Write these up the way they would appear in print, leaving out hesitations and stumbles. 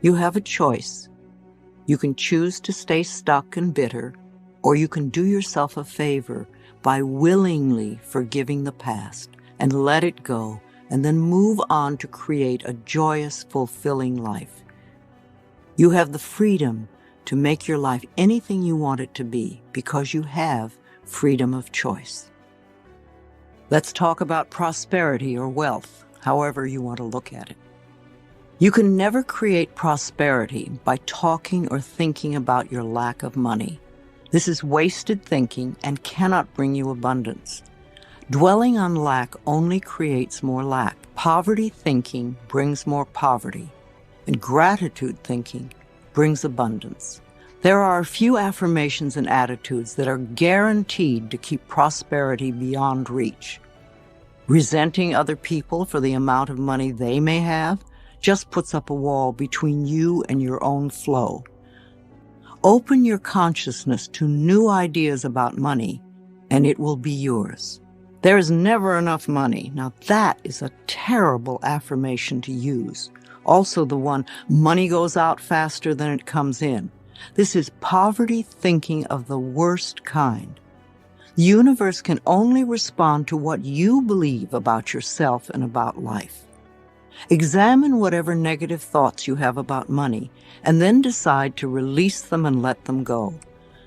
You have a choice. You can choose to stay stuck and bitter, or you can do yourself a favor by willingly forgiving the past and let it go, and then move on to create a joyous, fulfilling life. You have the freedom to make your life anything you want it to be because you have freedom of choice. Let's talk about prosperity or wealth, however you want to look at it. You can never create prosperity by talking or thinking about your lack of money. This is wasted thinking and cannot bring you abundance. Dwelling on lack only creates more lack. Poverty thinking brings more poverty, and gratitude thinking brings abundance. There are a few affirmations and attitudes that are guaranteed to keep prosperity beyond reach. Resenting other people for the amount of money they may have just puts up a wall between you and your own flow. Open your consciousness to new ideas about money, and it will be yours. There is never enough money. Now that is a terrible affirmation to use. Also the one, money goes out faster than it comes in. This is poverty thinking of the worst kind. The universe can only respond to what you believe about yourself and about life. Examine whatever negative thoughts you have about money, and then decide to release them and let them go.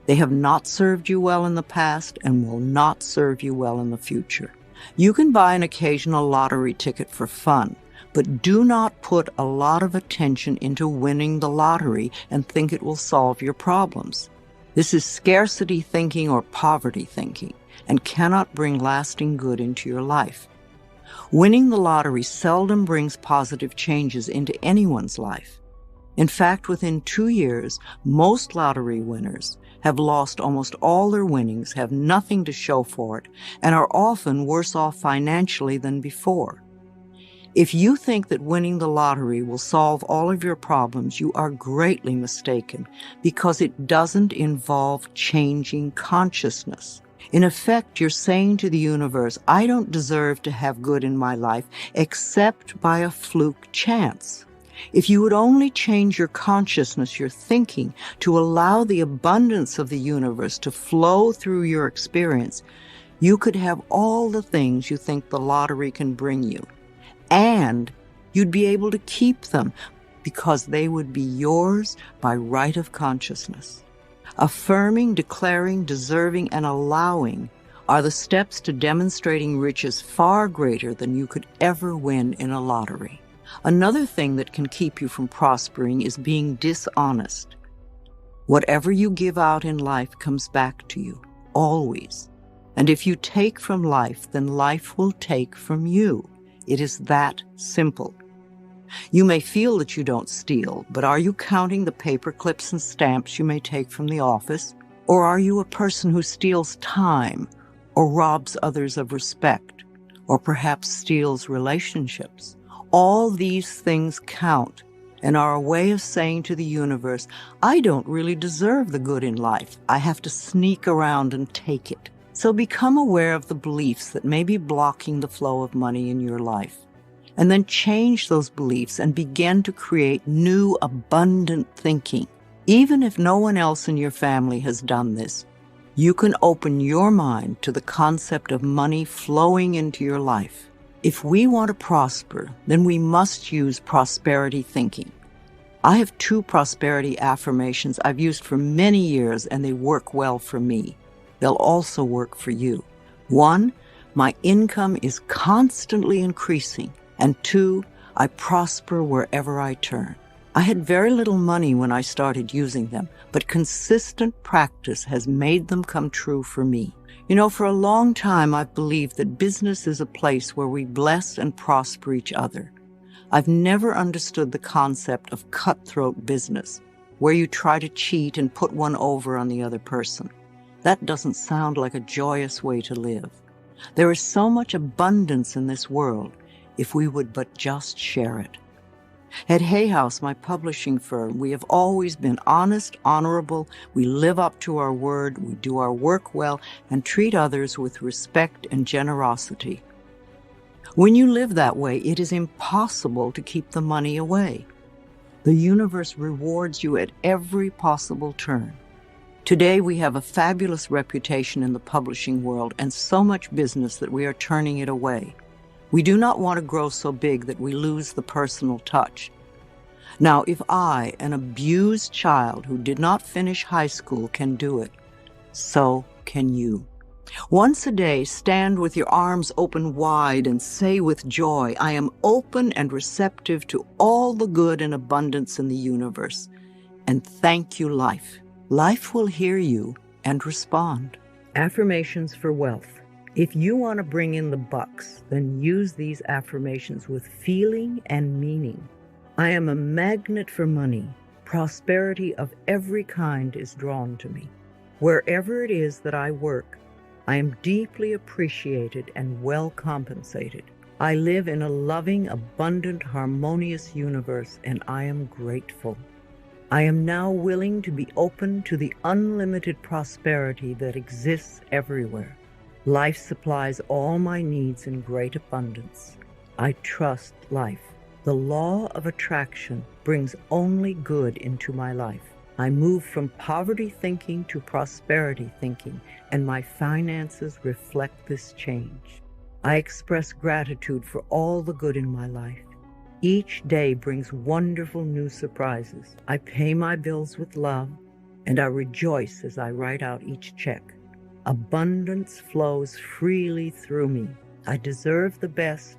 They have not served you well in the past and will not serve you well in the future. You can buy an occasional lottery ticket for fun, but do not put a lot of attention into winning the lottery and think it will solve your problems. This is scarcity thinking or poverty thinking and cannot bring lasting good into your life. Winning the lottery seldom brings positive changes into anyone's life. In fact, within 2 years, most lottery winners have lost almost all their winnings, have nothing to show for it, and are often worse off financially than before. If you think that winning the lottery will solve all of your problems, you are greatly mistaken, because it doesn't involve changing consciousness. In effect, you're saying to the universe, I don't deserve to have good in my life except by a fluke chance. If you would only change your consciousness, your thinking, to allow the abundance of the universe to flow through your experience, you could have all the things you think the lottery can bring you. And you'd be able to keep them because they would be yours by right of consciousness. Affirming, declaring, deserving, and allowing are the steps to demonstrating riches far greater than you could ever win in a lottery. Another thing that can keep you from prospering is being dishonest. Whatever you give out in life comes back to you, always. And if you take from life, then life will take from you. It is that simple. You may feel that you don't steal, but are you counting the paper clips and stamps you may take from the office? Or are you a person who steals time, or robs others of respect, or perhaps steals relationships? All these things count and are a way of saying to the universe, I don't really deserve the good in life. I have to sneak around and take it. So become aware of the beliefs that may be blocking the flow of money in your life, and then change those beliefs and begin to create new, abundant thinking. Even if no one else in your family has done this, you can open your mind to the concept of money flowing into your life. If we want to prosper, then we must use prosperity thinking. I have 2 prosperity affirmations I've used for many years, and they work well for me. They'll also work for you. 1, my income is constantly increasing. And 2, I prosper wherever I turn. I had very little money when I started using them, but consistent practice has made them come true for me. You know, for a long time, I've believed that business is a place where we bless and prosper each other. I've never understood the concept of cutthroat business, where you try to cheat and put one over on the other person. That doesn't sound like a joyous way to live. There is so much abundance in this world if we would but just share it. At Hay House, my publishing firm, we have always been honest, honorable, we live up to our word, we do our work well, and treat others with respect and generosity. When you live that way, it is impossible to keep the money away. The universe rewards you at every possible turn. Today, we have a fabulous reputation in the publishing world and so much business that we are turning it away. We do not want to grow so big that we lose the personal touch. Now, if I, an abused child who did not finish high school, can do it, so can you. Once a day, stand with your arms open wide and say with joy, I am open and receptive to all the good and abundance in the universe. And thank you, life. Life will hear you and respond. Affirmations for wealth. If you want to bring in the bucks, then use these affirmations with feeling and meaning. I am a magnet for money. Prosperity of every kind is drawn to me. Wherever it is that I work, I am deeply appreciated and well compensated. I live in a loving, abundant, harmonious universe, and I am grateful. I am now willing to be open to the unlimited prosperity that exists everywhere. Life supplies all my needs in great abundance. I trust life. The law of attraction brings only good into my life. I move from poverty thinking to prosperity thinking, and my finances reflect this change. I express gratitude for all the good in my life. Each day brings wonderful new surprises. I pay my bills with love, and I rejoice as I write out each check. Abundance flows freely through me. I deserve the best,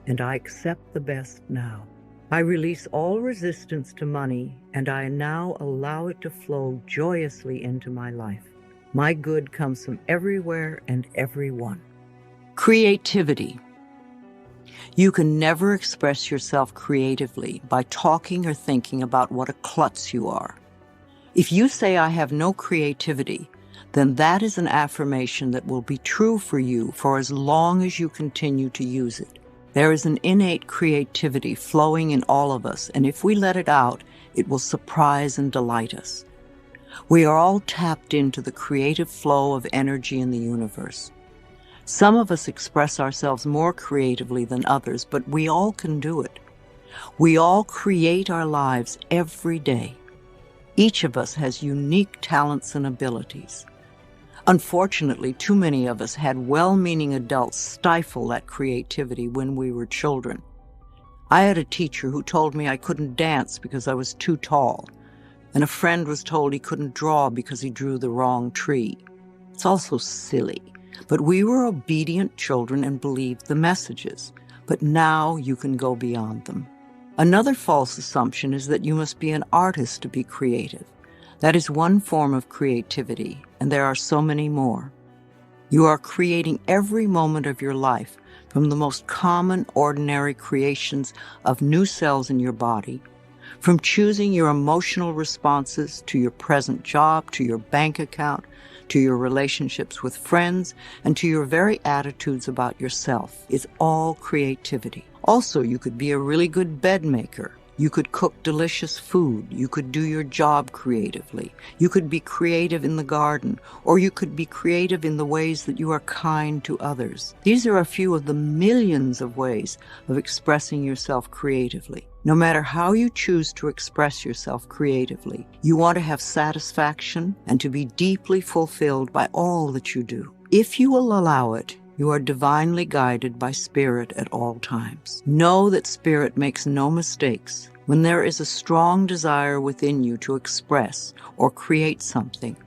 and I accept the best now. I release all resistance to money, and I now allow it to flow joyously into my life. My good comes from everywhere and everyone. Creativity. You can never express yourself creatively by talking or thinking about what a klutz you are. If you say, I have no creativity, then that is an affirmation that will be true for you for as long as you continue to use it. There is an innate creativity flowing in all of us, and if we let it out, it will surprise and delight us. We are all tapped into the creative flow of energy in the universe. Some of us express ourselves more creatively than others, but we all can do it. We all create our lives every day. Each of us has unique talents and abilities. Unfortunately, too many of us had well-meaning adults stifle that creativity when we were children. I had a teacher who told me I couldn't dance because I was too tall, and a friend was told he couldn't draw because he drew the wrong tree. It's also silly. But we were obedient children and believed the messages. But now you can go beyond them. Another false assumption is that you must be an artist to be creative. That is one form of creativity, and there are so many more. You are creating every moment of your life, from the most common, ordinary creations of new cells in your body, from choosing your emotional responses to your present job, to your bank account, to your relationships with friends, and to your very attitudes about yourself. It's all creativity. Also, you could be a really good bed maker. You could cook delicious food. You could do your job creatively. You could be creative in the garden, or you could be creative in the ways that you are kind to others. These are a few of the millions of ways of expressing yourself creatively. No matter how you choose to express yourself creatively, you want to have satisfaction and to be deeply fulfilled by all that you do. If you will allow it, you are divinely guided by Spirit at all times. Know that Spirit makes no mistakes. When there is a strong desire within you to express or create something,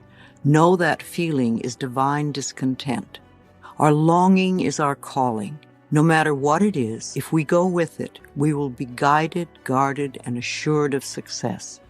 know that feeling is divine discontent. Our longing is our calling. No matter what it is, if we go with it, we will be guided, guarded, and assured of success.